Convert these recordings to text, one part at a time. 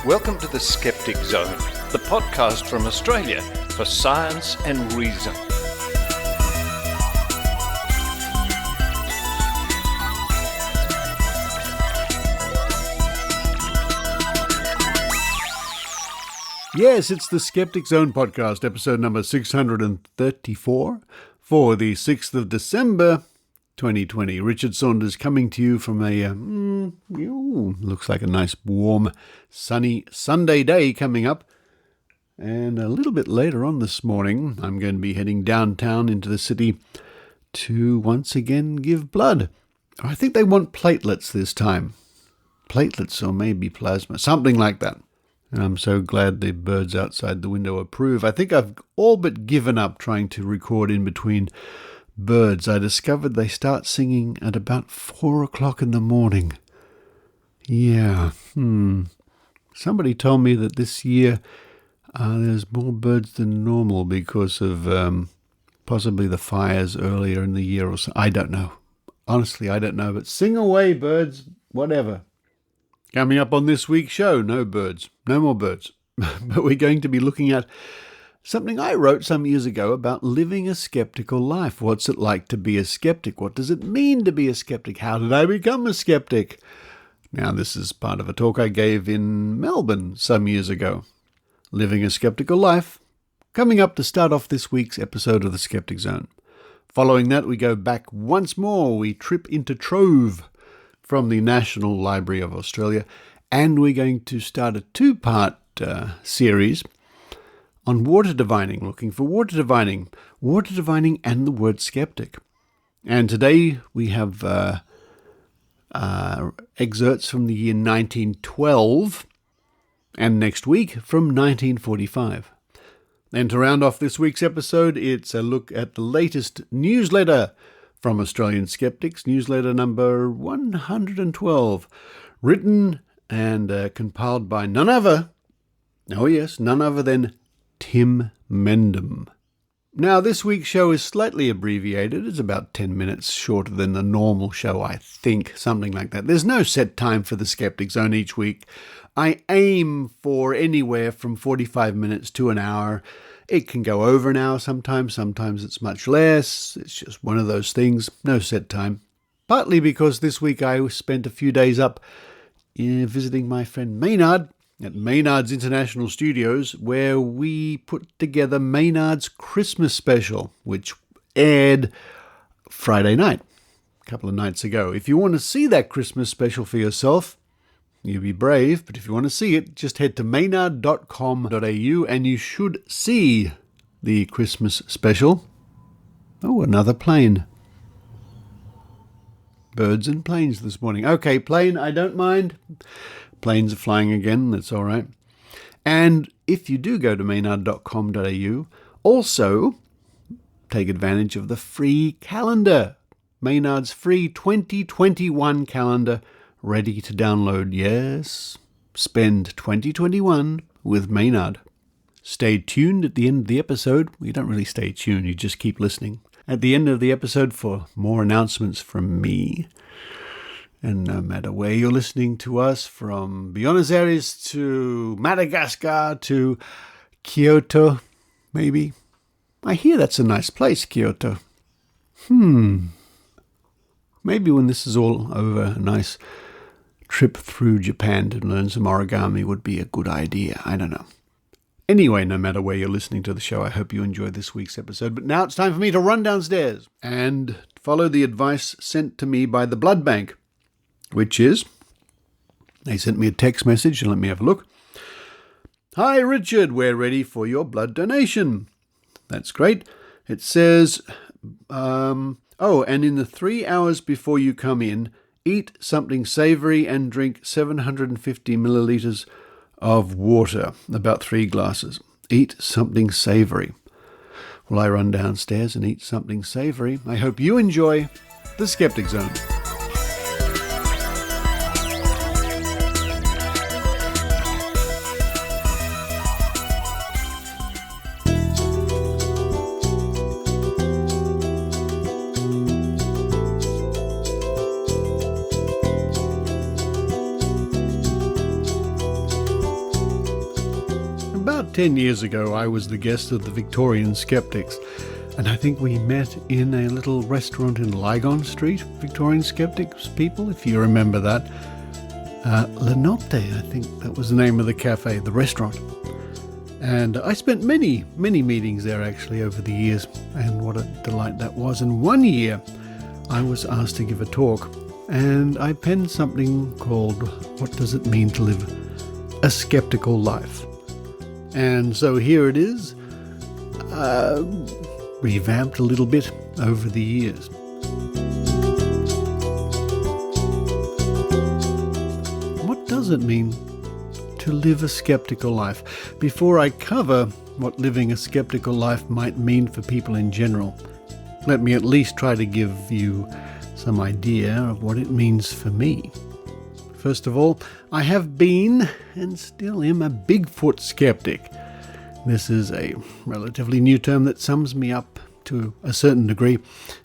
Welcome to the Skeptic Zone, the podcast from Australia for science and reason. Yes, it's the Skeptic Zone podcast, episode number 634 for the 6th of December, 2020. Richard Saunders coming to you from a, looks like a nice, warm, sunny Sunday day coming up. And a little bit later on this morning, I'm going to be heading downtown into the city to once again give blood. I think they want platelets this time. Platelets or maybe plasma, something like that. And I'm so glad the birds outside the window approve. I think I've all but given up trying to record in between birds. I discovered they start singing at about 4 o'clock in the morning. Yeah, Somebody told me that this year there's more birds than normal because of possibly the fires earlier in the year or so. I don't know. Honestly, I don't know. But sing away, birds, whatever. Coming up on this week's show, no birds, no more birds. But we're going to be looking at something I wrote some years ago about living a skeptical life. What's it like to be a skeptic? What does it mean to be a skeptic? How did I become a skeptic? Now, this is part of a talk I gave in Melbourne some years ago. Living a skeptical life. Coming up to start off this week's episode of the Skeptic Zone. Following that, we go back once more. We trip into Trove from the National Library of Australia, and we're going to start a two-part series on water divining, looking for water divining and the word skeptic. And today we have excerpts from the year 1912, and next week from 1945. And to round off this week's episode, it's a look at the latest newsletter from Australian Skeptics, newsletter number 112, written and compiled by none other than Tim Mendham. Now, this week's show is slightly abbreviated. It's about 10 minutes shorter than the normal show, I think, something like that. There's no set time for the Skeptic Zone each week. I aim for anywhere from 45 minutes to an hour. It can go over an hour sometimes it's much less. It's just one of those things, no set time. Partly because this week I spent a few days up visiting my friend Maynard at Maynard's International Studios, where we put together Maynard's Christmas special, which aired Friday night, a couple of nights ago. If you want to see that Christmas special for yourself, you be brave, but if you want to see it, just head to maynard.com.au and you should see the Christmas special. Oh, another plane. Birds and planes this morning. Okay, plane, I don't mind. Planes are flying again, that's all right. And if you do go to maynard.com.au, also take advantage of the free calendar. Maynard's free 2021 calendar, ready to download. Yes, spend 2021 with Maynard. Stay tuned at the end of the episode. You don't really stay tuned, you just keep listening. At the end of the episode for more announcements from me. And no matter where you're listening to us, from Buenos Aires to Madagascar to Kyoto, maybe. I hear that's a nice place, Kyoto. Maybe when this is all over, a nice trip through Japan to learn some origami would be a good idea. I don't know. Anyway, no matter where you're listening to the show, I hope you enjoyed this week's episode. But now it's time for me to run downstairs and follow the advice sent to me by the blood bank, which is, they sent me a text message, and let me have a look. Hi, Richard, we're ready for your blood donation. That's great. It says, and in the 3 hours before you come in, eat something savory and drink 750 milliliters of water, about 3 glasses. Eat something savory. Well, I run downstairs and eat something savory. I hope you enjoy the Skeptic Zone. about 10 years ago, I was the guest of the Victorian Skeptics, and I think we met in a little restaurant in Lygon Street. Victorian Skeptics people, if you remember that. La Notte, I think that was the name of the cafe, the restaurant. And I spent many meetings there actually over the years, and what a delight that was. And one year I was asked to give a talk, and I penned something called What Does It Mean to Live a Skeptical Life? And so here it is, revamped a little bit over the years. What does it mean to live a skeptical life? Before I cover what living a skeptical life might mean for people in general, let me at least try to give you some idea of what it means for me. First of all, I have been, and still am, a Bigfoot skeptic. This is a relatively new term that sums me up to a certain degree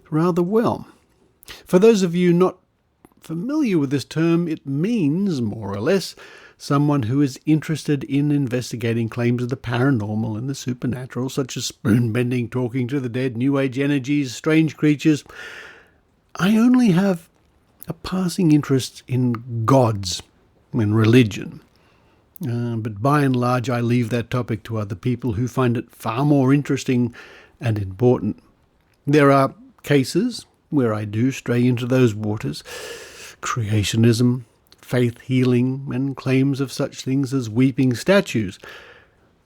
rather well. For those of you not familiar with this term, it means, more or less, someone who is interested in investigating claims of the paranormal and the supernatural, such as spoon-bending, talking to the dead, New Age energies, strange creatures. I only have a passing interest in gods and religion. But by and large, I leave that topic to other people who find it far more interesting and important. There are cases where I do stray into those waters. Creationism, faith healing, and claims of such things as weeping statues.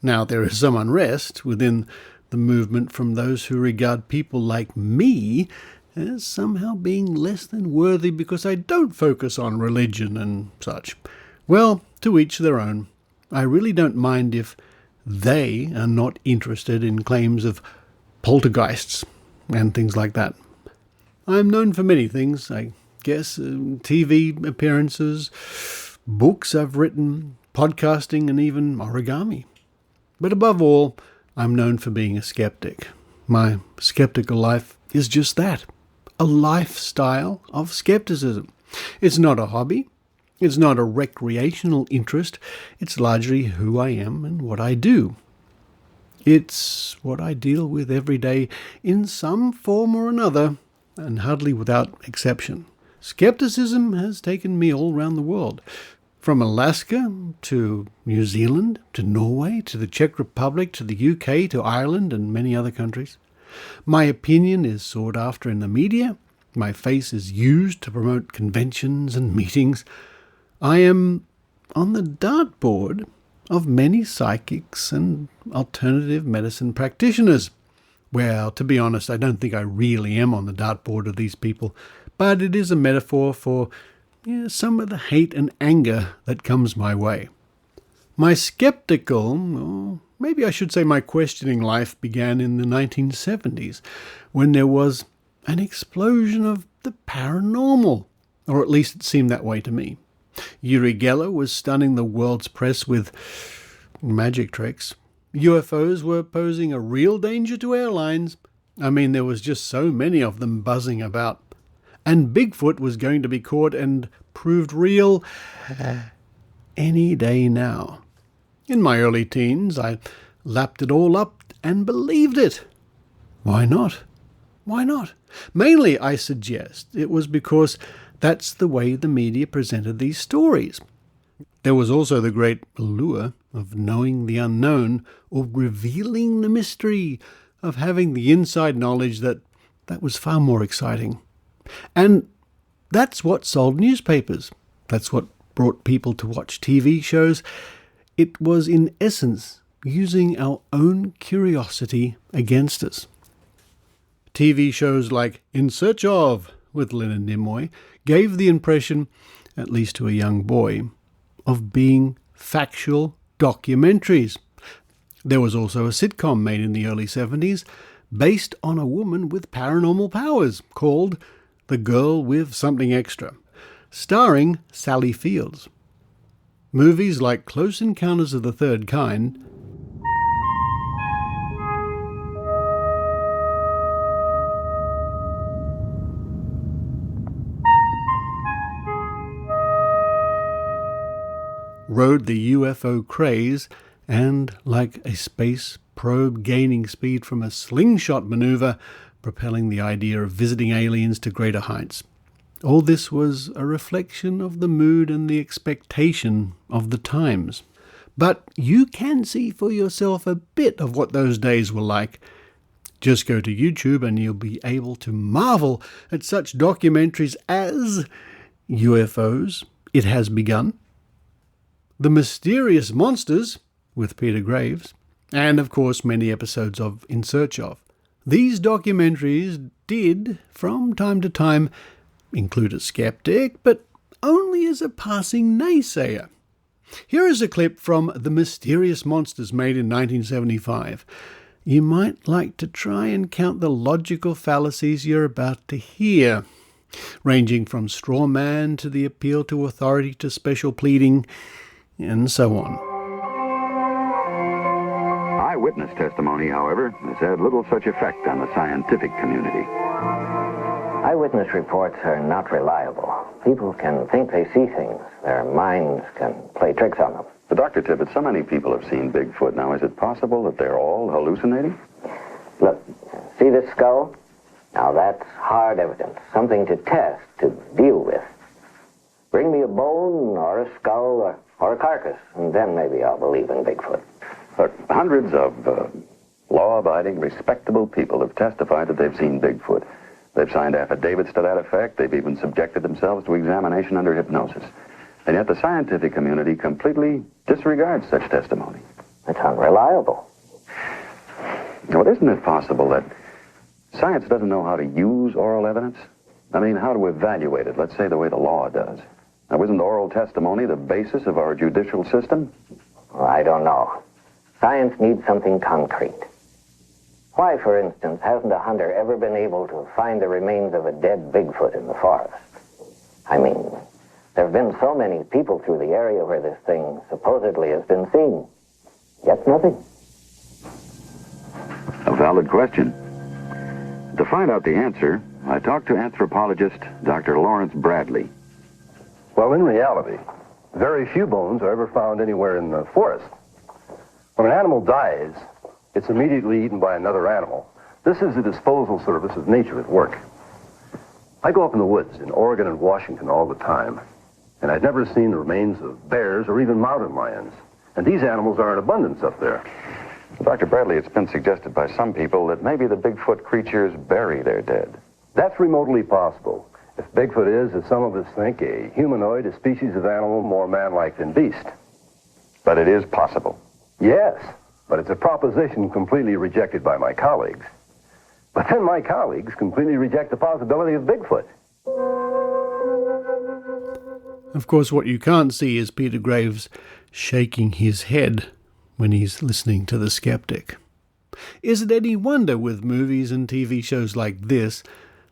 Now, there is some unrest within the movement from those who regard people like me as somehow being less than worthy because I don't focus on religion and such. Well, to each their own. I really don't mind if they are not interested in claims of poltergeists and things like that. I'm known for many things, I guess, TV appearances, books I've written, podcasting, and even origami. But above all, I'm known for being a skeptic. My skeptical life is just that, a lifestyle of skepticism. It's not a hobby. It's not a recreational interest. It's largely who I am and what I do. It's what I deal with every day in some form or another, and hardly without exception. Skepticism has taken me all around the world, from Alaska to New Zealand, to Norway, to the Czech Republic, to the UK, to Ireland, and many other countries. My opinion is sought after in the media. My face is used to promote conventions and meetings. I am on the dartboard of many psychics and alternative medicine practitioners. Well, to be honest, I don't think I really am on the dartboard of these people, but it is a metaphor for some of the hate and anger that comes my way. My skeptical, or maybe I should say my questioning life began in the 1970s, when there was an explosion of the paranormal, or at least it seemed that way to me. Uri Geller was stunning the world's press with magic tricks. UFOs were posing a real danger to airlines. I mean, there was just so many of them buzzing about. And Bigfoot was going to be caught and proved real any day now. In my early teens, I lapped it all up and believed it. Why not? Why not? Mainly, I suggest, it was because that's the way the media presented these stories. There was also the great allure of knowing the unknown, or revealing the mystery, of having the inside knowledge that was far more exciting. And that's what sold newspapers. That's what brought people to watch TV shows. It was, in essence, using our own curiosity against us. TV shows like In Search Of, with Leonard Nimoy, gave the impression, at least to a young boy, of being factual documentaries. There was also a sitcom made in the early 70s based on a woman with paranormal powers called The Girl with Something Extra, starring Sally Fields. Movies like Close Encounters of the Third Kind rode the UFO craze and like a space probe gaining speed from a slingshot maneuver, propelling the idea of visiting aliens to greater heights. All this was a reflection of the mood and the expectation of the times. But you can see for yourself a bit of what those days were like. Just go to YouTube and you'll be able to marvel at such documentaries as UFOs, It Has Begun, The Mysterious Monsters with Peter Graves, and of course many episodes of In Search Of. These documentaries did, from time to time, include a skeptic, but only as a passing naysayer. Here is a clip from The Mysterious Monsters made in 1975. You might like to try and count the logical fallacies you're about to hear, ranging from straw man to the appeal to authority to special pleading, and so on. Eyewitness testimony, however, has had little such effect on the scientific community. Eyewitness reports are not reliable. People can think they see things. Their minds can play tricks on them. But Dr. Tibbet, so many people have seen Bigfoot. Now, is it possible that they're all hallucinating? Look, see this skull? Now that's hard evidence, something to test, to deal with. Bring me a bone or a skull or a carcass, and then maybe I'll believe in Bigfoot. Look, hundreds of law-abiding, respectable people have testified that they've seen Bigfoot. They've signed affidavits to that effect. They've even subjected themselves to examination under hypnosis. And yet the scientific community completely disregards such testimony. It's unreliable. Well, isn't it possible that science doesn't know how to use oral evidence? I mean, how to evaluate it, let's say the way the law does. Now, isn't oral testimony the basis of our judicial system? Well, I don't know. Science needs something concrete. Why, for instance, hasn't a hunter ever been able to find the remains of a dead Bigfoot in the forest? I mean, there have been so many people through the area where this thing supposedly has been seen, yet nothing. A valid question. To find out the answer, I talked to anthropologist Dr. Lawrence Bradley. Well, in reality, very few bones are ever found anywhere in the forest. When an animal dies, it's immediately eaten by another animal. This is the disposal service of nature at work. I go up in the woods in Oregon and Washington all the time, and I've never seen the remains of bears or even mountain lions. And these animals are in abundance up there. Dr. Bradley, it's been suggested by some people that maybe the Bigfoot creatures bury their dead. That's remotely possible. If Bigfoot is, as some of us think, a humanoid, a species of animal more man-like than beast. But it is possible. Yes, but it's a proposition completely rejected by my colleagues. But then my colleagues completely reject the possibility of Bigfoot. Of course, what you can't see is Peter Graves shaking his head when he's listening to The Skeptic. Is it any wonder with movies and TV shows like this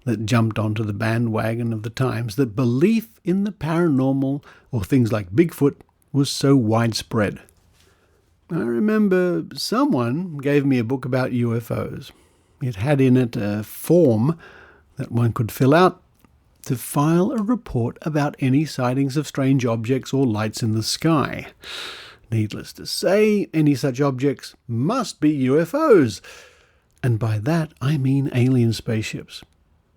that jumped onto the bandwagon of the times that belief in the paranormal or things like Bigfoot was so widespread? I remember someone gave me a book about UFOs. It had in it a form that one could fill out to file a report about any sightings of strange objects or lights in the sky. Needless to say, any such objects must be UFOs. And by that I mean alien spaceships.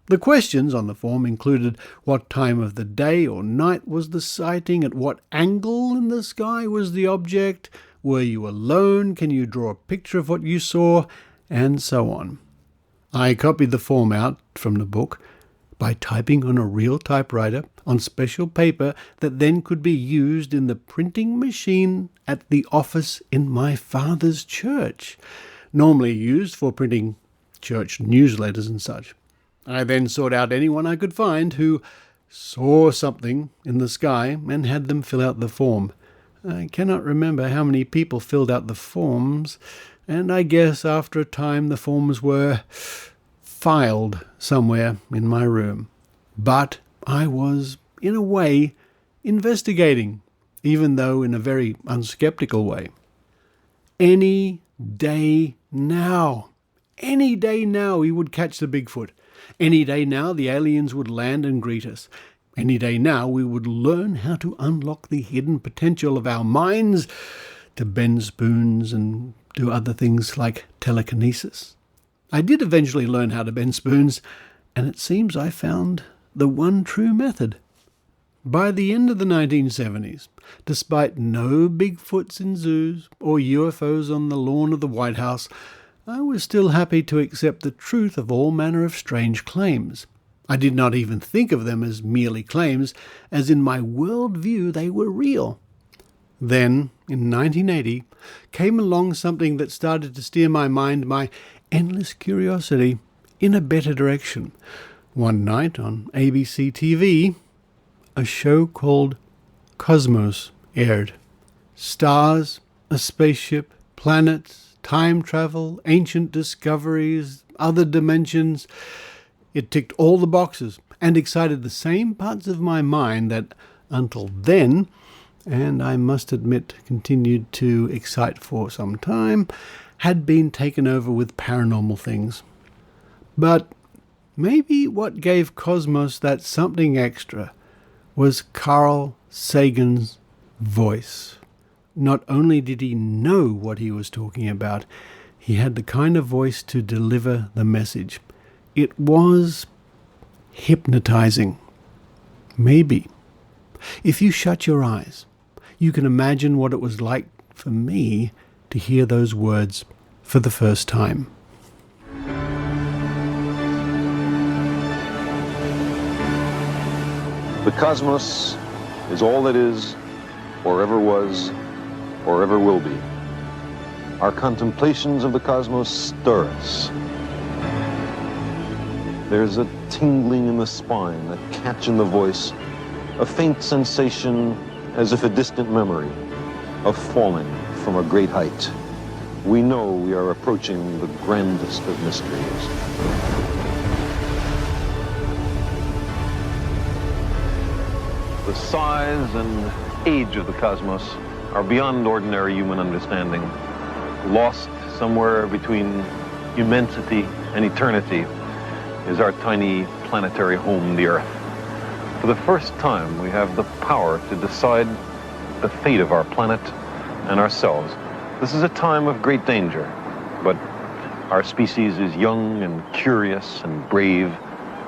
The questions on the form included what time of the day or night was the sighting, at what angle in the sky was the object, were you alone, can you draw a picture of what you saw, and so on. I copied the form out from the book by typing on a real typewriter on special paper that then could be used in the printing machine at the office in my father's church, normally used for printing church newsletters and such. I then sought out anyone I could find who saw something in the sky and had them fill out the form. I cannot remember how many people filled out the forms, and I guess after a time the forms were filed somewhere in my room. But I was, in a way, investigating, even though in a very unskeptical way. Any day now we would catch the Bigfoot. Any day now the aliens would land and greet us. Any day now we would learn how to unlock the hidden potential of our minds to bend spoons and do other things like telekinesis. I did eventually learn how to bend spoons, and it seems I found the one true method. By the end of the 1970s, despite no Bigfoots in zoos or UFOs on the lawn of the White House, I was still happy to accept the truth of all manner of strange claims. I did not even think of them as merely claims, as in my worldview they were real. Then, in 1980, came along something that started to steer my mind, my endless curiosity, in a better direction. One night on ABC TV, a show called Cosmos aired. Stars, a spaceship, planets, time travel, ancient discoveries, other dimensions. It ticked all the boxes and excited the same parts of my mind that, until then, and I must admit continued to excite for some time, had been taken over with paranormal things. But maybe what gave Cosmos that something extra was Carl Sagan's voice. Not only did he know what he was talking about, he had the kind of voice to deliver the message. It was hypnotizing. Maybe, if you shut your eyes, you can imagine what it was like for me to hear those words for the first time. The cosmos is all that is, or ever was, or ever will be. Our contemplations of the cosmos stir us. There's a tingling in the spine, a catch in the voice, a faint sensation as if a distant memory of falling from a great height. We know we are approaching the grandest of mysteries. The size and age of the cosmos are beyond ordinary human understanding. Lost somewhere between immensity and eternity is our tiny planetary home, the Earth. For the first time, we have the power to decide the fate of our planet and ourselves. This is a time of great danger, but our species is young and curious and brave.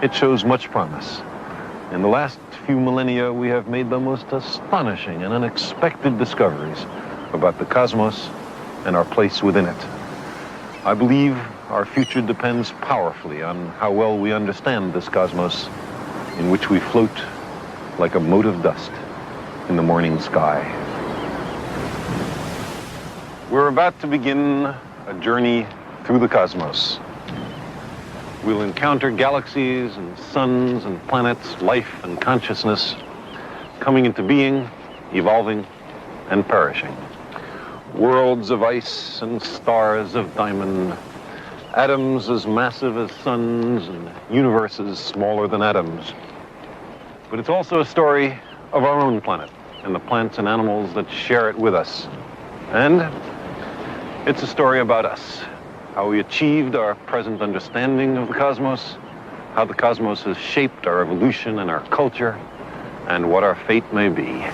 It shows much promise. In the last few millennia, we have made the most astonishing and unexpected discoveries about the cosmos and our place within it. I believe our future depends powerfully on how well we understand this cosmos in which we float like a mote of dust in the morning sky. We're about to begin a journey through the cosmos. We'll encounter galaxies and suns and planets, life and consciousness, coming into being, evolving, and perishing. Worlds of ice and stars of diamond, atoms as massive as suns and universes smaller than atoms. But it's also a story of our own planet and the plants and animals that share it with us. And it's a story about us. How we achieved our present understanding of the cosmos, how the cosmos has shaped our evolution and our culture, and what our fate may be.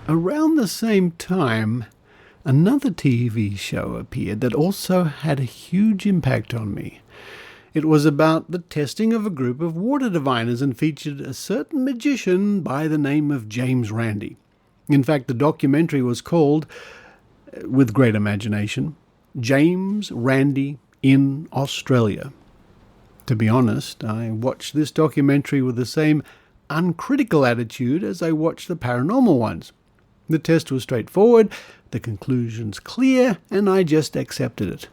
Around the same time, another TV show appeared that also had a huge impact on me. It was about the testing of a group of water diviners and featured a certain magician by the name of James Randi. In fact, the documentary was called, with great imagination, James Randi in Australia. To be honest, I watched this documentary with the same uncritical attitude as I watched the paranormal ones. The test was straightforward, the conclusions clear, and I just accepted it.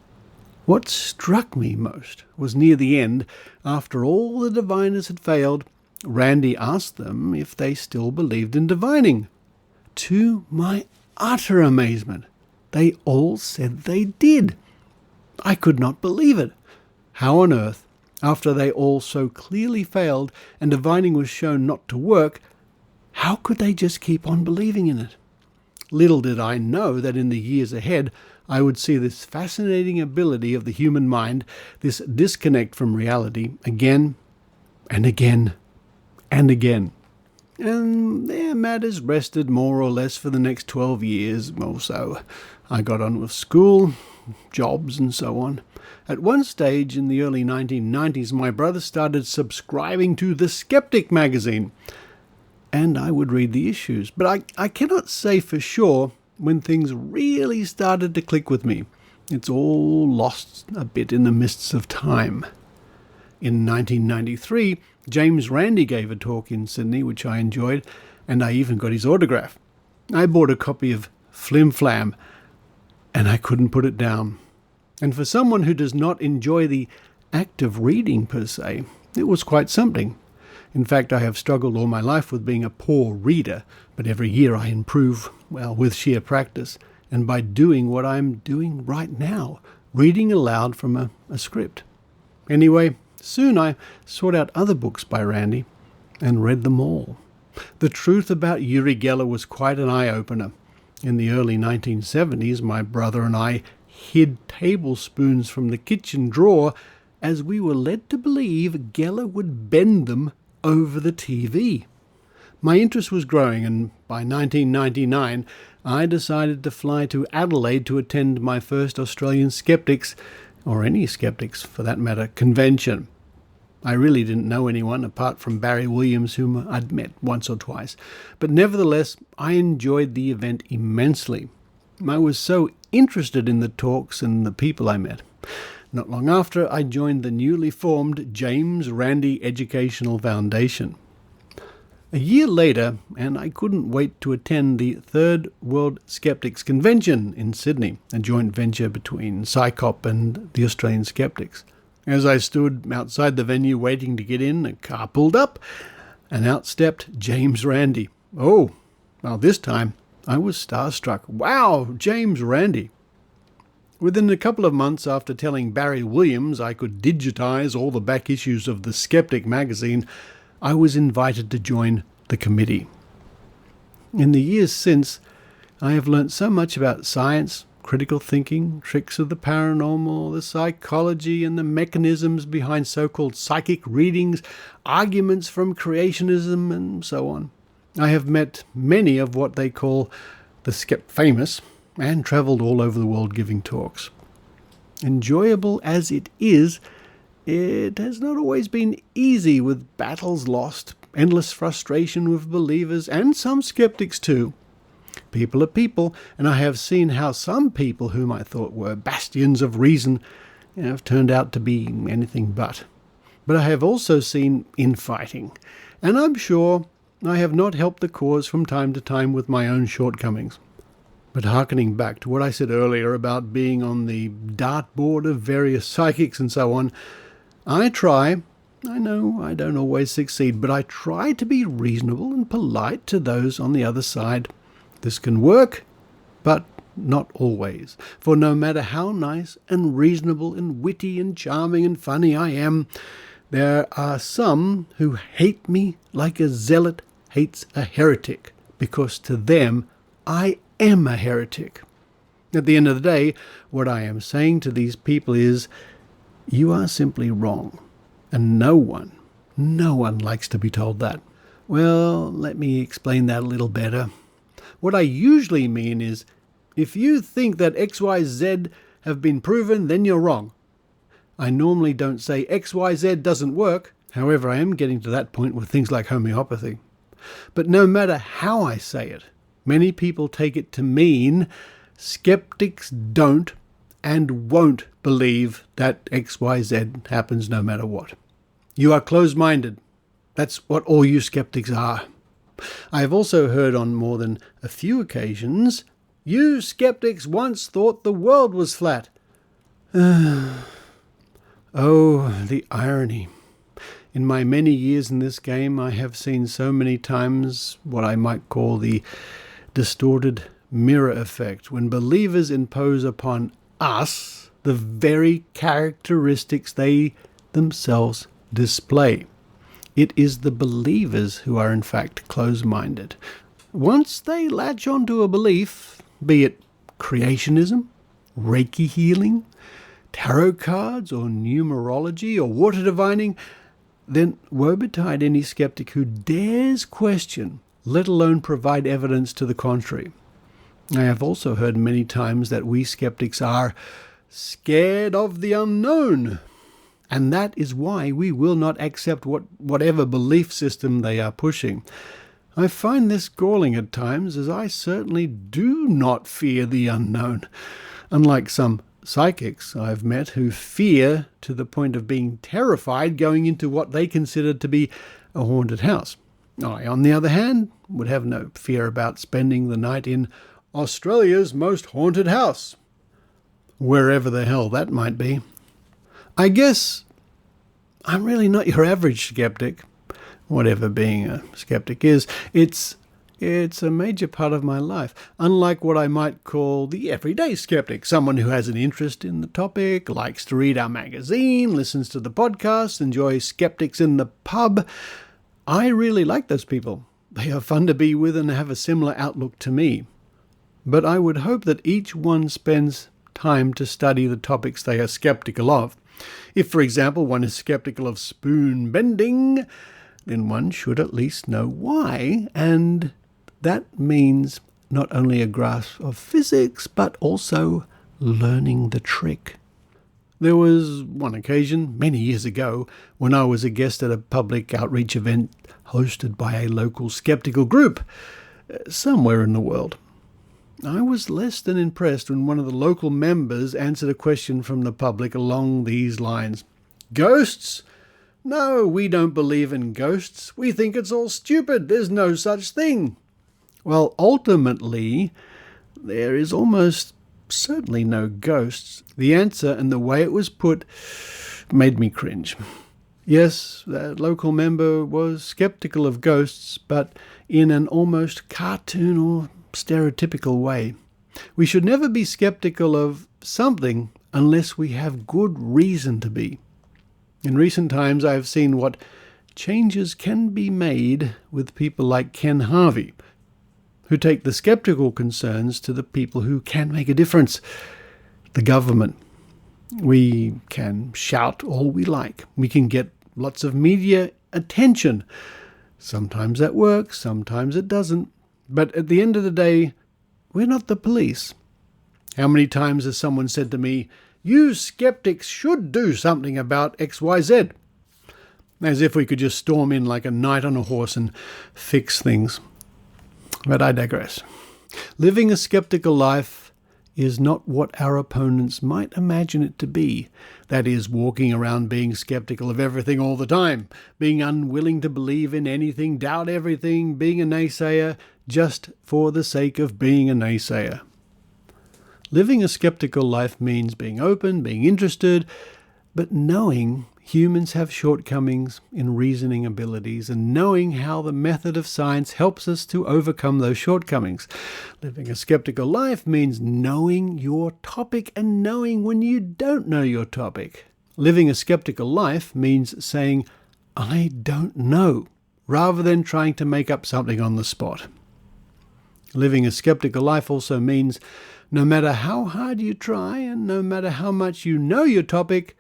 What struck me most was near the end, after all the diviners had failed, Randi asked them if they still believed in divining. To my utter amazement, they all said they did. I could not believe it. How on earth, after they all so clearly failed and divining was shown not to work, how could they just keep on believing in it? Little did I know that in the years ahead I would see this fascinating ability of the human mind, this disconnect from reality, again and again and again. And their matters rested more or less for the next 12 years or so. I got on with school, jobs and so on. At one stage in the early 1990s, my brother started subscribing to the Skeptic magazine, and I would read the issues. But I cannot say for sure when things really started to click with me. It's all lost a bit in the mists of time. In 1993, James Randi gave a talk in Sydney, which I enjoyed, and I even got his autograph. I bought a copy of Flim Flam, and I couldn't put it down. And for someone who does not enjoy the act of reading per se, it was quite something. In fact, I have struggled all my life with being a poor reader, but every year I improve, well, with sheer practice, and by doing what I'm doing right now, reading aloud from a script. Anyway, soon I sought out other books by Randi and read them all. The truth about Uri Geller was quite an eye-opener. In the early 1970s, my brother and I hid tablespoons from the kitchen drawer as we were led to believe Geller would bend them over the TV. My interest was growing, and by 1999 I decided to fly to Adelaide to attend my first Australian Skeptics, or any Skeptics for that matter, convention. I really didn't know anyone apart from Barry Williams, whom I'd met once or twice, but nevertheless I enjoyed the event immensely. I was so interested in the talks and the people I met. Not long after, I joined the newly formed James Randi Educational Foundation. A year later, and I couldn't wait to attend the Third World Skeptics Convention in Sydney, a joint venture between SciCoP and the Australian Skeptics. As I stood outside the venue waiting to get in, a car pulled up, and out stepped James Randi. Oh, well, this time I was starstruck. Wow, James Randi. Within a couple of months after telling Barry Williams I could digitize all the back issues of the Skeptic magazine, I was invited to join the committee. In the years since, I have learnt so much about science, critical thinking, tricks of the paranormal, the psychology and the mechanisms behind so-called psychic readings, arguments from creationism, and so on. I have met many of what they call the famous, and travelled all over the world giving talks. Enjoyable as it has not always been easy, with battles lost, endless frustration with believers, and some skeptics too. People are people, and I have seen how some people whom I thought were bastions of reason have turned out to be anything but. But I have also seen infighting, and I'm sure I have not helped the cause from time to time with my own shortcomings. But hearkening back to what I said earlier about being on the dartboard of various psychics and so on, I know I don't always succeed, but I try to be reasonable and polite to those on the other side. This can work, but not always. For no matter how nice and reasonable and witty and charming and funny I am, there are some who hate me like a zealot hates a heretic, because to them I am a heretic. At the end of the day, what I am saying to these people is, you are simply wrong, and no one likes to be told that. Well, let me explain that a little better. What I usually mean is, if you think that XYZ have been proven, then you're wrong. I normally don't say XYZ doesn't work, however I am getting to that point with things like homeopathy. But no matter how I say it, many people take it to mean skeptics don't and won't believe that XYZ happens no matter what. You are closed-minded. That's what all you skeptics are. I have also heard on more than a few occasions, you skeptics once thought the world was flat. Oh, the irony. In my many years in this game, I have seen so many times what I might call the distorted mirror effect, when believers impose upon us the very characteristics they themselves display. It is the believers who are in fact close-minded. Once they latch onto a belief, be it creationism, Reiki healing, tarot cards, or numerology, or water divining, then woe betide any skeptic who dares question, let alone provide evidence to the contrary. I have also heard many times that we skeptics are scared of the unknown, and that is why we will not accept whatever belief system they are pushing. I find this galling at times, as I certainly do not fear the unknown, unlike some psychics I've met who fear to the point of being terrified going into what they consider to be a haunted house. I, on the other hand, would have no fear about spending the night in Australia's most haunted house, wherever the hell that might be. I guess I'm really not your average skeptic, whatever being a skeptic is. It's a major part of my life, unlike what I might call the everyday skeptic, someone who has an interest in the topic, likes to read our magazine, listens to the podcast, enjoys Skeptics in the pub. I really like those people. They are fun to be with and have a similar outlook to me. But I would hope that each one spends time to study the topics they are skeptical of. If, for example, one is skeptical of spoon bending, then one should at least know why, and that means not only a grasp of physics, but also learning the trick. There was one occasion, many years ago, when I was a guest at a public outreach event hosted by a local skeptical group, somewhere in the world. I was less than impressed when one of the local members answered a question from the public along these lines. Ghosts? No, we don't believe in ghosts. We think it's all stupid. There's no such thing. Well, ultimately, there is almost certainly no ghosts. The answer and the way it was put made me cringe. Yes, that local member was skeptical of ghosts, but in an almost cartoon or stereotypical way. We should never be skeptical of something unless we have good reason to be. In recent times, I have seen what changes can be made with people like Ken Harvey, who take the skeptical concerns to the people who can make a difference, the government. We can shout all we like. We can get lots of media attention. Sometimes that works, sometimes it doesn't. But at the end of the day, we're not the police. How many times has someone said to me, "You skeptics should do something about XYZ," as if we could just storm in like a knight on a horse and fix things. But I digress. Living a skeptical life is not what our opponents might imagine it to be. That is, walking around being skeptical of everything all the time, being unwilling to believe in anything, doubt everything, being a naysayer just for the sake of being a naysayer. Living a skeptical life means being open, being interested, but knowing humans have shortcomings in reasoning abilities and knowing how the method of science helps us to overcome those shortcomings. Living a skeptical life means knowing your topic and knowing when you don't know your topic. Living a skeptical life means saying, "I don't know," rather than trying to make up something on the spot. Living a skeptical life also means no matter how hard you try and no matter how much you know your topic,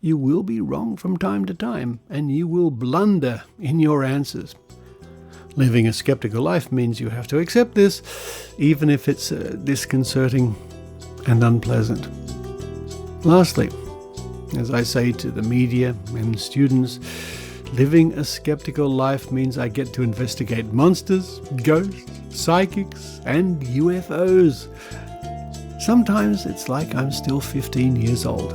you will be wrong from time to time, and you will blunder in your answers. Living a skeptical life means you have to accept this, even if it's disconcerting and unpleasant. Lastly, as I say to the media and students, living a skeptical life means I get to investigate monsters, ghosts, psychics, and UFOs. Sometimes it's like I'm still 15 years old.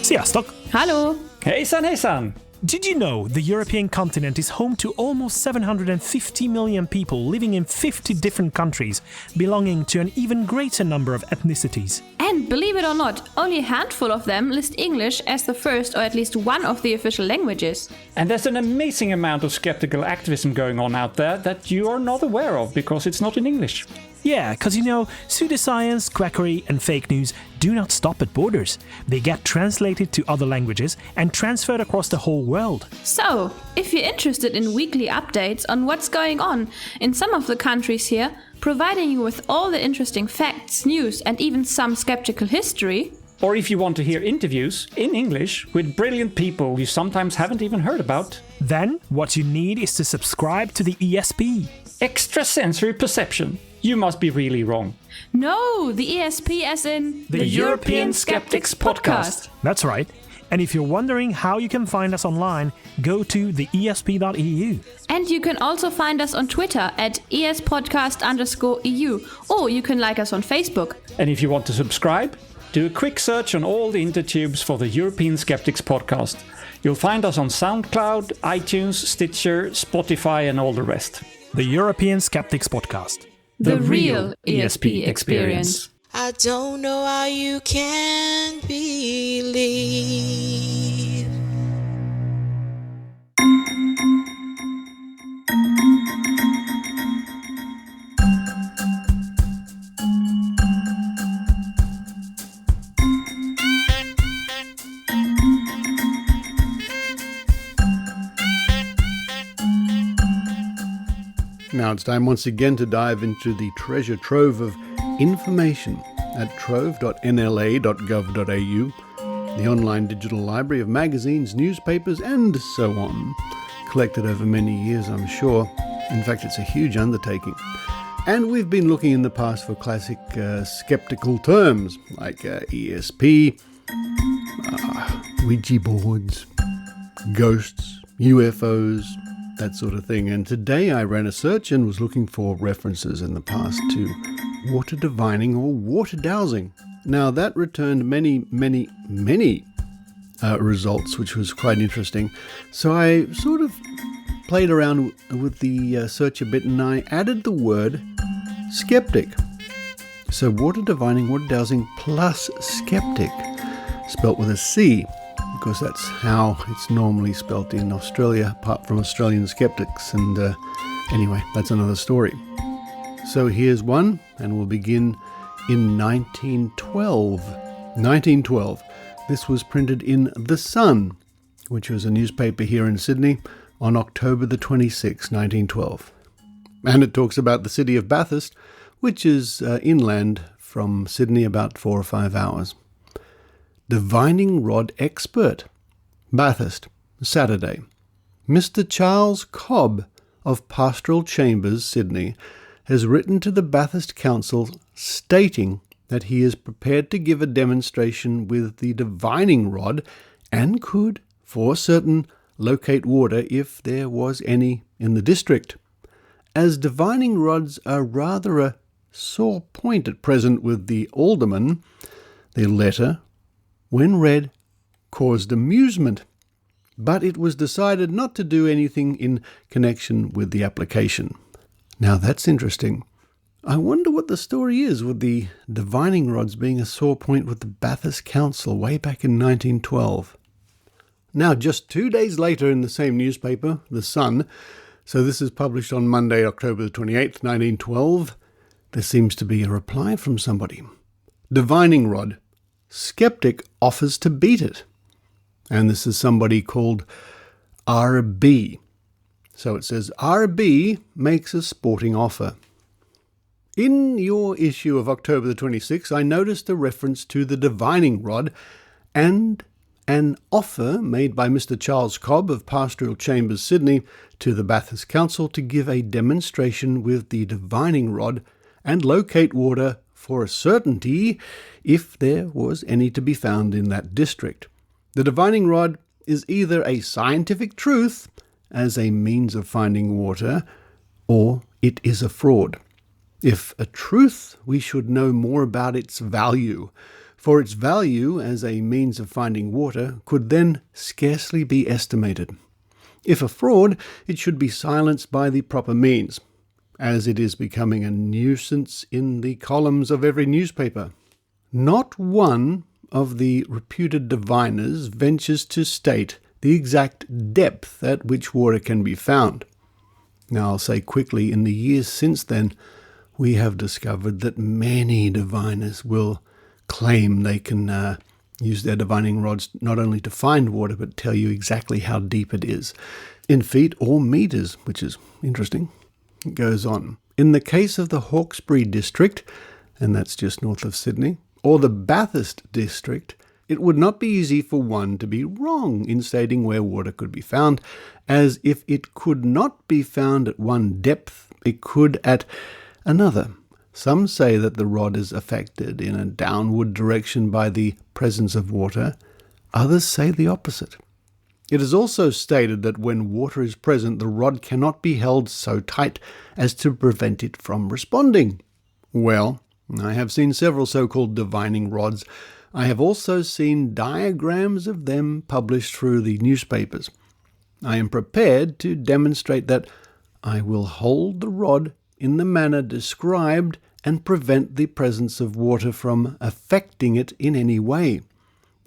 Sziasztok! Hallo! Hejsan, hejsan! Did you know the European continent is home to almost 750 million people living in 50 different countries, belonging to an even greater number of ethnicities? And believe it or not, only a handful of them list English as the first or at least one of the official languages. And there's an amazing amount of skeptical activism going on out there that you are not aware of because it's not in English. Yeah, because pseudoscience, quackery and fake news do not stop at borders. They get translated to other languages and transferred across the whole world. So, if you're interested in weekly updates on what's going on in some of the countries here, providing you with all the interesting facts, news and even some skeptical history, or if you want to hear interviews in English with brilliant people you sometimes haven't even heard about, then what you need is to subscribe to the ESP. Extrasensory perception. You must be really wrong. No, the ESP as in the European Skeptics Podcast. That's right. And if you're wondering how you can find us online, go to theesp.eu. And you can also find us on Twitter at espodcast_EU, or you can like us on Facebook. And if you want to subscribe, do a quick search on all the intertubes for the European Skeptics Podcast. You'll find us on SoundCloud, iTunes, Stitcher, Spotify and all the rest. The European Skeptics Podcast. The real ESP experience. I don't know how you can believe. Now it's time once again to dive into the treasure trove of information at trove.nla.gov.au, the online digital library of magazines, newspapers and so on, collected over many years, I'm sure. In fact, it's a huge undertaking. And we've been looking in the past for classic skeptical terms like ESP, Ouija boards, ghosts, UFOs, that sort of thing. And today I ran a search and was looking for references in the past to water divining or water dowsing. Now that returned many results, which was quite interesting. So I sort of played around with the search a bit and I added the word skeptic. So water divining, water dowsing plus skeptic, spelt with a C, because that's how it's normally spelt in Australia, apart from Australian skeptics. And anyway, that's another story. So here's one, and we'll begin in 1912. 1912. This was printed in The Sun, which was a newspaper here in Sydney, on October the 26th, 1912. And it talks about the city of Bathurst, which is inland from Sydney about 4 or 5 hours. Divining rod expert. Bathurst, Saturday. Mr. Charles Cobb of Pastoral Chambers, Sydney, has written to the Bathurst Council stating that he is prepared to give a demonstration with the divining rod and could, for certain, locate water if there was any in the district. As divining rods are rather a sore point at present with the alderman, the letter, when read, caused amusement, but it was decided not to do anything in connection with the application. Now that's interesting. I wonder what the story is with the divining rods being a sore point with the Bathurst Council way back in 1912. Now, just 2 days later in the same newspaper, The Sun, so this is published on Monday, October the 28th, 1912, there seems to be a reply from somebody. Divining rod. Skeptic offers to beat it. And this is somebody called RB. So it says, RB makes a sporting offer. In your issue of October the 26th, I noticed a reference to the divining rod and an offer made by Mr. Charles Cobb of Pastoral Chambers, Sydney, to the Bathurst Council to give a demonstration with the divining rod and locate water for a certainty if there was any to be found in that district. The divining rod is either a scientific truth as a means of finding water, or it is a fraud. If a truth, we should know more about its value, for its value as a means of finding water could then scarcely be estimated. If a fraud, it should be silenced by the proper means, as it is becoming a nuisance in the columns of every newspaper. Not one of the reputed diviners ventures to state the exact depth at which water can be found. Now I'll say quickly, in the years since then, we have discovered that many diviners will claim they can use their divining rods not only to find water, but tell you exactly how deep it is, in feet or meters, which is interesting. It goes on. In the case of the Hawkesbury district, and that's just north of Sydney, or the Bathurst district, it would not be easy for one to be wrong in stating where water could be found, as if it could not be found at one depth, it could at another. Some say that the rod is affected in a downward direction by the presence of water. Others say the opposite. It is also stated that when water is present, the rod cannot be held so tight as to prevent it from responding. Well, I have seen several so-called divining rods. I have also seen diagrams of them published through the newspapers. I am prepared to demonstrate that I will hold the rod in the manner described and prevent the presence of water from affecting it in any way.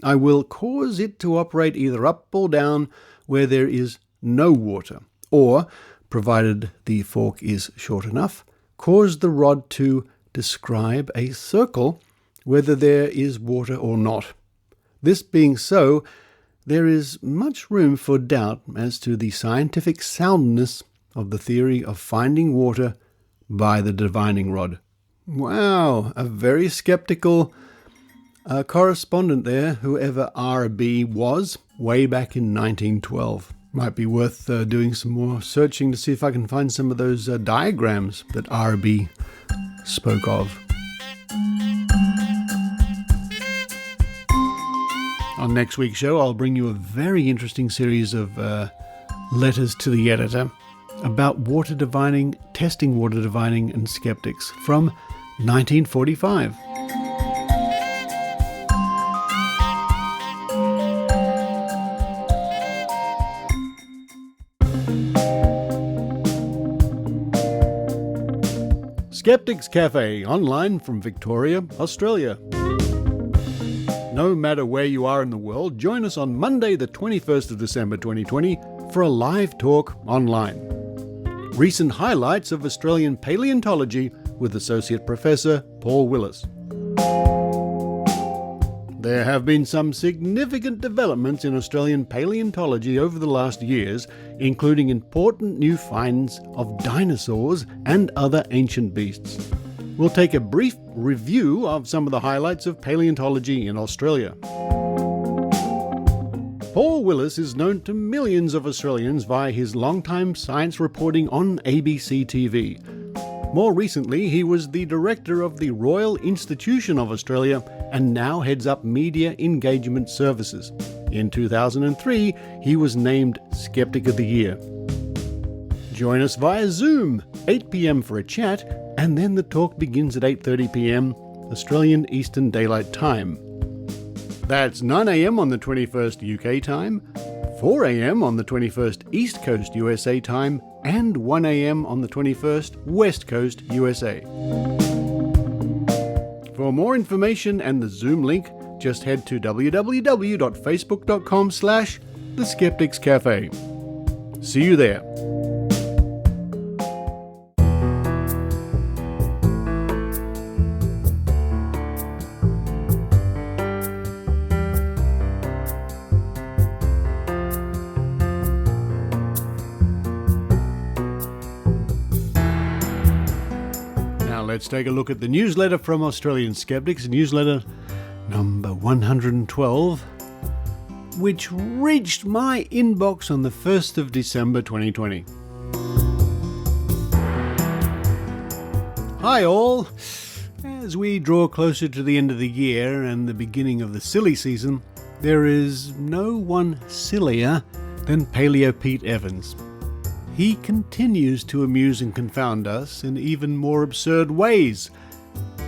I will cause it to operate either up or down where there is no water, or, provided the fork is short enough, cause the rod to describe a circle whether there is water or not. This being so, there is much room for doubt as to the scientific soundness of the theory of finding water by the divining rod. Wow, a very skeptical correspondent there, whoever R.B. was, way back in 1912. Might be worth doing some more searching to see if I can find some of those diagrams that R.B. spoke of. On next week's show, I'll bring you a very interesting series of letters to the editor about water divining, testing water divining and skeptics from 1945. Skeptics Cafe, online from Victoria, Australia. No matter where you are in the world, join us on Monday the 21st of December 2020 for a live talk online. Recent highlights of Australian paleontology with Associate Professor Paul Willis. There have been some significant developments in Australian paleontology over the last years, including important new finds of dinosaurs and other ancient beasts. We'll take a brief review of some of the highlights of paleontology in Australia. Paul Willis is known to millions of Australians via his long-time science reporting on ABC TV. More recently, he was the director of the Royal Institution of Australia and now heads up Media Engagement Services. In 2003, he was named Skeptic of the Year. Join us via Zoom, 8 p.m. for a chat, and then the talk begins at 8:30 p.m. Australian Eastern Daylight Time. That's 9 a.m. on the 21st UK time, 4 a.m. on the 21st East Coast USA time, and 1 a.m. on the 21st West Coast USA. For more information and the Zoom link, just head to www.facebook.com/The Skeptics Cafe. See you there. Let's take a look at the newsletter from Australian Skeptics, newsletter number 112, which reached my inbox on the 1st of December 2020. Hi all! As we draw closer to the end of the year and the beginning of the silly season, there is no one sillier than Paleo Pete Evans. He continues to amuse and confound us in even more absurd ways.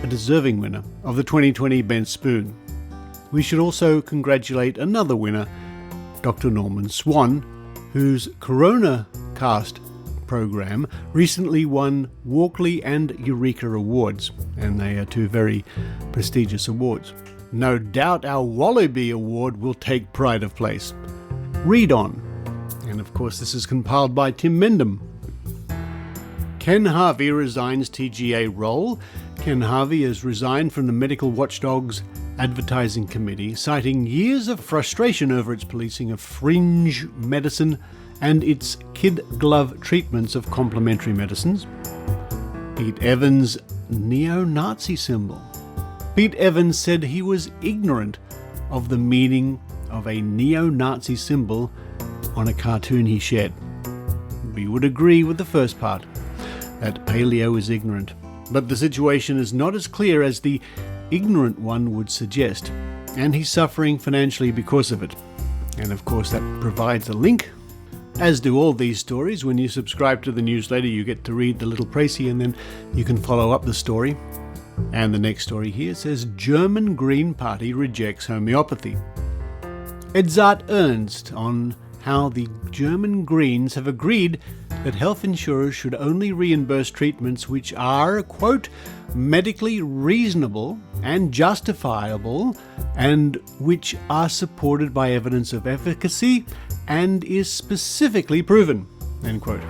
A deserving winner of the 2020 Ben Spoon. We should also congratulate another winner, Dr. Norman Swan, whose Corona Cast program recently won Walkley and Eureka Awards, and they are two very prestigious awards. No doubt our Wallaby Award will take pride of place. Read on. And of course this is compiled by Tim Mendham. Ken Harvey resigns TGA role. Ken Harvey has resigned from the Medical Watchdog's Advertising Committee, citing years of frustration over its policing of fringe medicine and its kid glove treatments of complementary medicines. Pete Evans' neo-Nazi symbol. Pete Evans said he was ignorant of the meaning of a neo-Nazi symbol on a cartoon he shared. We would agree with the first part, that paleo is ignorant. But the situation is not as clear as the ignorant one would suggest, and he's suffering financially because of it. And of course that provides a link, as do all these stories. When you subscribe to the newsletter, you get to read the little précis, and then you can follow up the story. And the next story here says, German Green Party rejects homeopathy. Edzard Ernst on how the German Greens have agreed that health insurers should only reimburse treatments which are, quote, medically reasonable and justifiable and which are supported by evidence of efficacy and is specifically proven, end quote.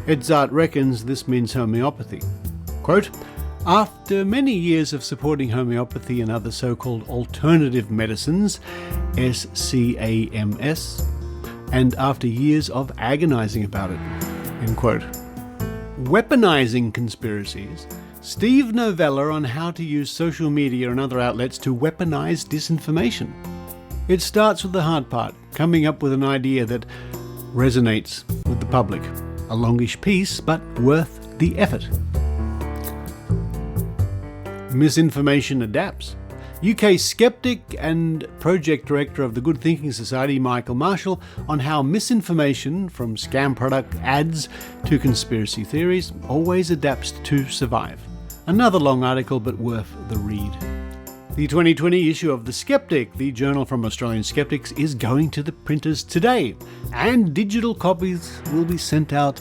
Edzard reckons this means homeopathy. Quote, after many years of supporting homeopathy and other so-called alternative medicines, SCAMS, and after years of agonizing about it, end quote. Weaponizing conspiracies, Steve Novella on how to use social media and other outlets to weaponize disinformation. It starts with the hard part, coming up with an idea that resonates with the public. A longish piece, but worth the effort. Misinformation adapts. UK skeptic and project director of the Good Thinking Society, Michael Marshall, on how misinformation, from scam product ads to conspiracy theories, always adapts to survive. Another long article, but worth the read. The 2020 issue of The Skeptic, the journal from Australian Skeptics, is going to the printers today, and digital copies will be sent out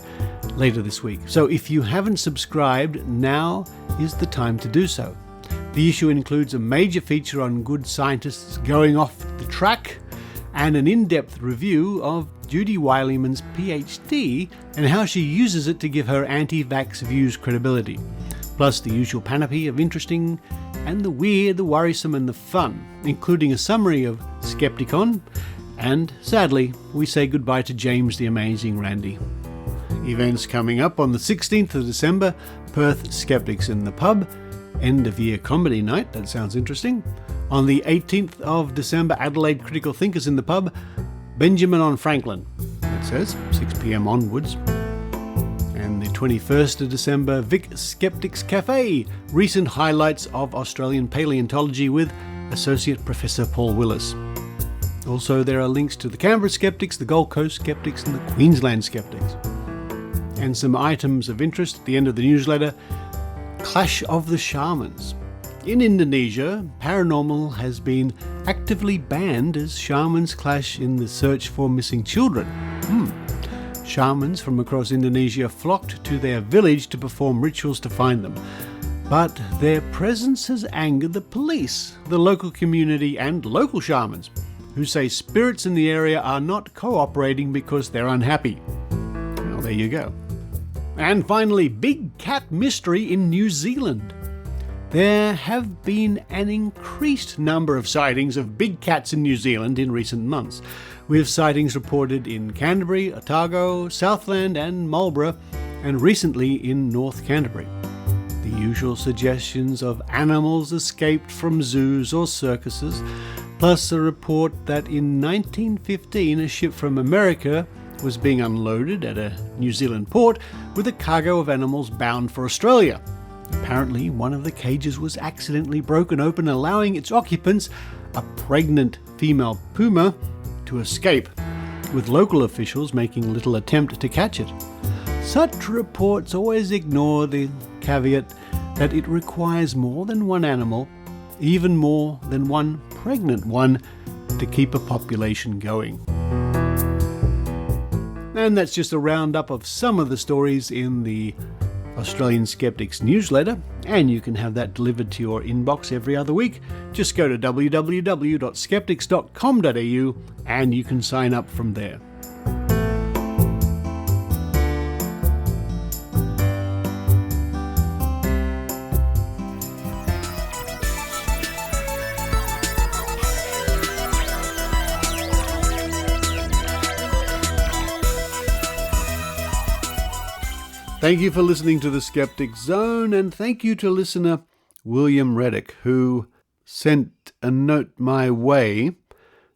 later this week. So if you haven't subscribed, now is the time to do so. The issue includes a major feature on good scientists going off the track and an in-depth review of Judy Wileman's PhD and how she uses it to give her anti-vax views credibility, plus the usual panoply of interesting and the weird, the worrisome and the fun, including a summary of Skepticon, and sadly, we say goodbye to James the Amazing Randi. Events coming up on the 16th of December, Perth Skeptics in the Pub, end-of-year comedy night, that sounds interesting. On the 18th of December, Adelaide Critical Thinkers in the Pub, Benjamin on Franklin, it says, 6 p.m. onwards. And the 21st of December, Vic Skeptics Cafe, recent highlights of Australian paleontology with Associate Professor Paul Willis. Also, there are links to the Canberra Skeptics, the Gold Coast Skeptics and the Queensland Skeptics. And some items of interest at the end of the newsletter. Clash of the Shamans. In Indonesia, paranormal has been actively banned as shamans clash in the search for missing children. Shamans from across Indonesia flocked to their village to perform rituals to find them. But their presence has angered the police, the local community and local shamans, who say spirits in the area are not cooperating because they're unhappy. Well, there you go. And finally, big cat mystery in New Zealand. There have been an increased number of sightings of big cats in New Zealand in recent months, with sightings reported in Canterbury, Otago, Southland and Marlborough, and recently in North Canterbury. The usual suggestions of animals escaped from zoos or circuses, plus a report that in 1915 a ship from America was being unloaded at a New Zealand port with a cargo of animals bound for Australia. Apparently, one of the cages was accidentally broken open, allowing its occupants, a pregnant female puma, to escape, with local officials making little attempt to catch it. Such reports always ignore the caveat that it requires more than one animal, even more than one pregnant one, to keep a population going. And that's just a roundup of some of the stories in the Australian Skeptics newsletter, and you can have that delivered to your inbox every other week. Just go to www.skeptics.com.au and you can sign up from there. Thank you for listening to the Skeptic Zone, and thank you to listener William Reddick, who sent a note my way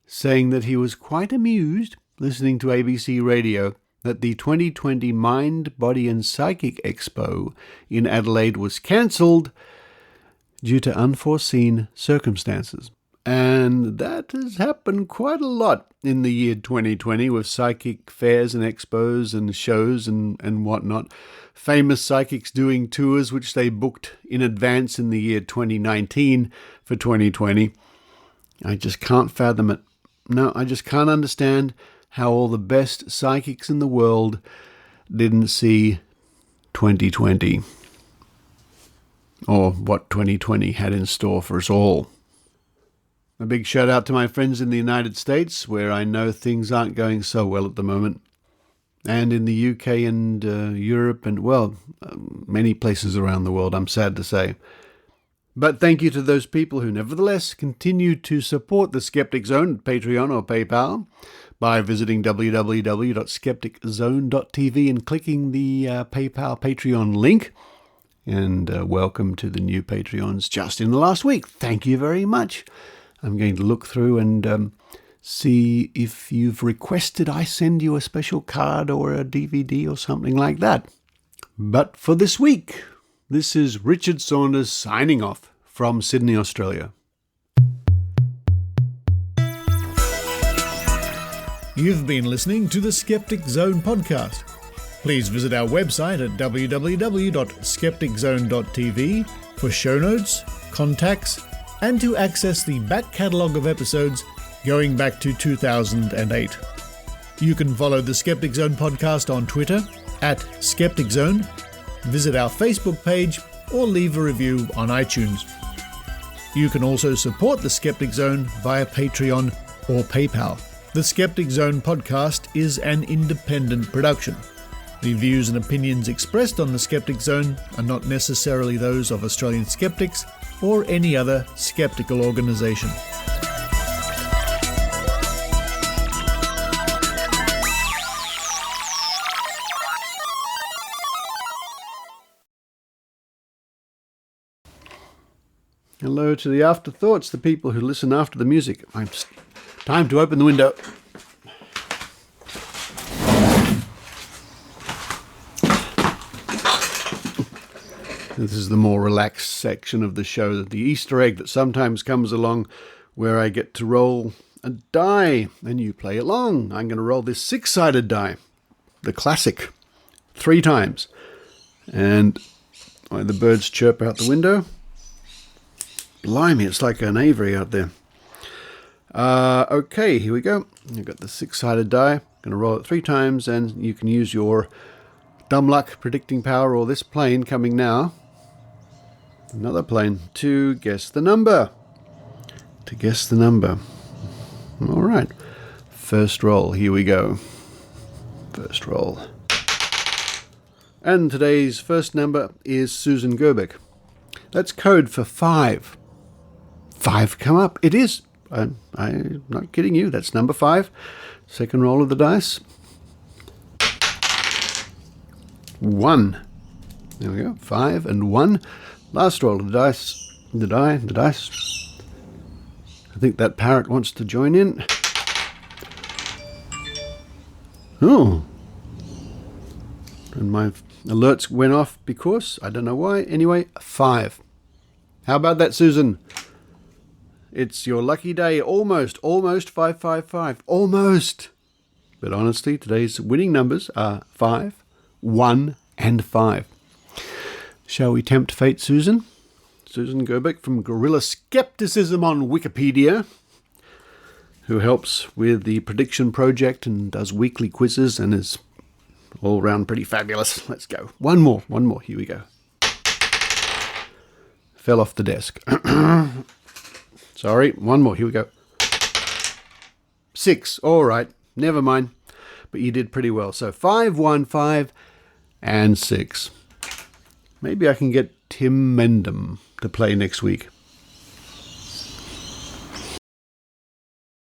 saying that he was quite amused listening to ABC Radio that the 2020 Mind, Body and Psychic Expo in Adelaide was cancelled due to unforeseen circumstances. And that has happened quite a lot in the year 2020 with psychic fairs and expos and shows and whatnot. Famous psychics doing tours which they booked in advance in the year 2019 for 2020. I just can't fathom it. No, I just can't understand how all the best psychics in the world didn't see 2020. Or what 2020 had in store for us all. A big shout out to my friends in the United States, where I know things aren't going so well at the moment. And in the UK and Europe and, many places around the world, I'm sad to say. But thank you to those people who nevertheless continue to support the Skeptic Zone at Patreon or PayPal by visiting www.skepticzone.tv and clicking the PayPal Patreon link. And welcome to the new Patreons just in the last week. Thank you very much. I'm going to look through and see if you've requested I send you a special card or a DVD or something like that. But for this week, this is Richard Saunders signing off from Sydney, Australia. You've been listening to the Skeptic Zone podcast. Please visit our website at www.skepticzone.tv for show notes, contacts, and to access the back catalogue of episodes going back to 2008. You can follow the Skeptic Zone podcast on Twitter at Skeptic Zone, visit our Facebook page, or leave a review on iTunes. You can also support the Skeptic Zone via Patreon or PayPal. The Skeptic Zone podcast is an independent production. The views and opinions expressed on the Skeptic Zone are not necessarily those of Australian skeptics or any other skeptical organisation. Hello to the afterthoughts, the people who listen after the music. Time to open the window. This is the more relaxed section of the show, the Easter egg that sometimes comes along where I get to roll a die and you play along. I'm going to roll this 6-sided die, the classic, 3 times. And the birds chirp out the window. Blimey, it's like an aviary out there. Okay, here we go. I've got the 6-sided die. I'm going to roll it 3 times and you can use your dumb luck predicting power or this plane coming now. Another plane to guess the number. All right. First roll. Here we go. First roll. And today's first number is Susan Gerbeck. That's code for 5. 5 come up. It is. I'm not kidding you. That's number 5. Second roll of the dice. 1. There we go. 5 and 1. Last roll of the dice. The dice. I think that parrot wants to join in. Oh. And my alerts went off because, I don't know why. Anyway, 5. How about that, Susan? It's your lucky day. Almost 555. Almost. But honestly, today's winning numbers are 5, 1, and 5. Shall we tempt fate, Susan? Susan Gerbeck from Guerrilla Skepticism on Wikipedia, who helps with the prediction project and does weekly quizzes and is all round pretty fabulous. Let's go. One more. Here we go. Fell off the desk. Sorry. One more. Here we go. 6. All right. Never mind. But you did pretty well. So 5, 1, 5, and 6. Maybe I can get Tim Mendham to play next week.